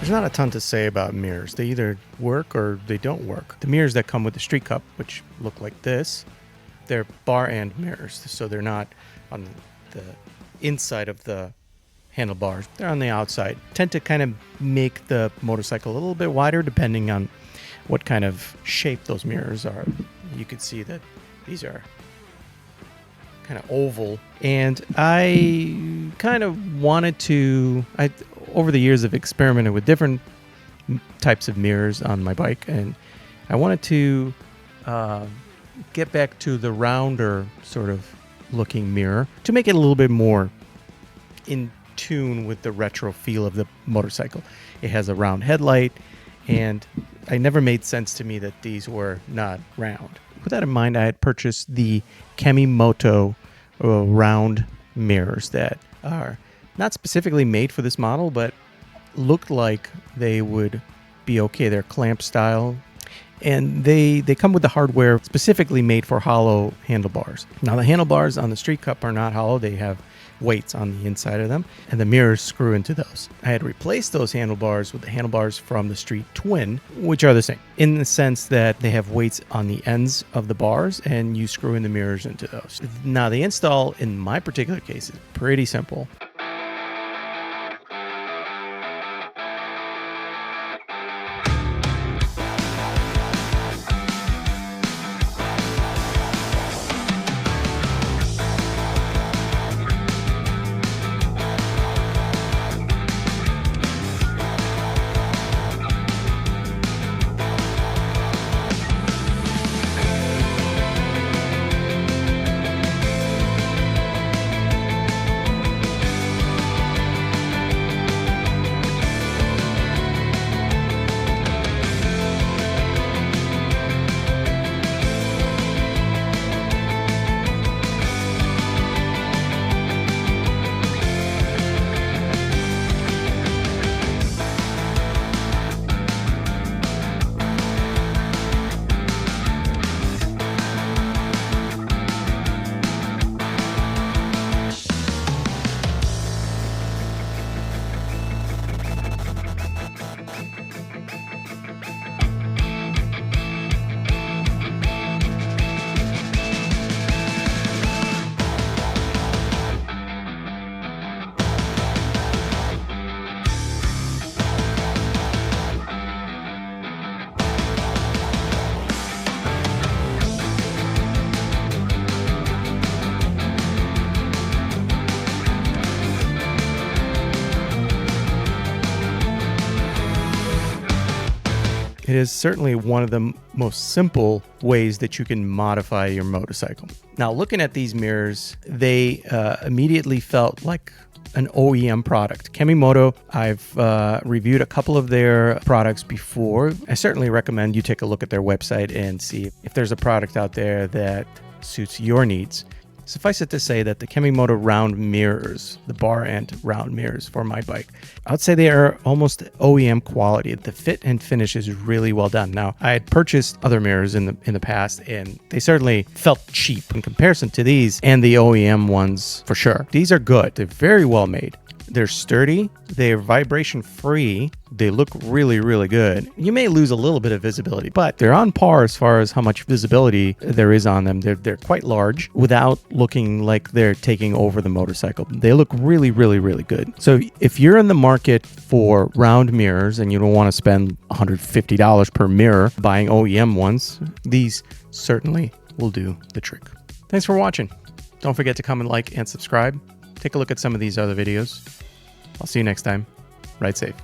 There's not a ton to say about mirrors. They either work or they don't work. The mirrors that come with the Street Cup, which look like this, they're bar end mirrors, so they're not on the inside of the handlebars. They're on the outside. Tend to kind of make the motorcycle a little bit wider depending on what kind of shape those mirrors are. You can see that these are kind of oval, and I kind of wanted to, over the years I've experimented with different types of mirrors on my bike, and I wanted to get back to the rounder sort of looking mirror to make it a little bit more in tune with the retro feel of the motorcycle. It has a round headlight, and it never made sense to me that these were not round. With that in mind, I had purchased the KemiMoto round mirrors that are not specifically made for this model, but looked like they would be okay. They're clamp style, and they come with the hardware specifically made for hollow handlebars. Now, the handlebars on the Street Cup are not hollow. They have weights on the inside of them, and the mirrors screw into those. I had replaced those handlebars with the handlebars from the Street Twin, which are the same in the sense that they have weights on the ends of the bars, and you screw in the mirrors into those. Now, the install in my particular case is pretty simple. It is certainly one of the most simple ways that you can modify your motorcycle. Now, looking at these mirrors, they immediately felt like an OEM product. KemiMoto, I've reviewed a couple of their products before. I certainly recommend you take a look at their website and see if there's a product out there that suits your needs. Suffice it to say that the KemiMoto round mirrors, the bar end round mirrors for my bike, I would say they are almost OEM quality. The fit and finish is really well done. Now, I had purchased other mirrors in the past, and they certainly felt cheap in comparison to these and the OEM ones for sure. These are good. They're very well made. They're sturdy, they're vibration free, they look really, really good. You may lose a little bit of visibility, but they're on par as far as how much visibility there is on them. They're quite large without looking like they're taking over the motorcycle. They look really, really, really good. So if you're in the market for round mirrors and you don't want to spend $150 per mirror buying OEM ones, these certainly will do the trick. Thanks for watching. Don't forget to comment, like, and subscribe. Take a look at some of these other videos. I'll see you next time. Ride safe.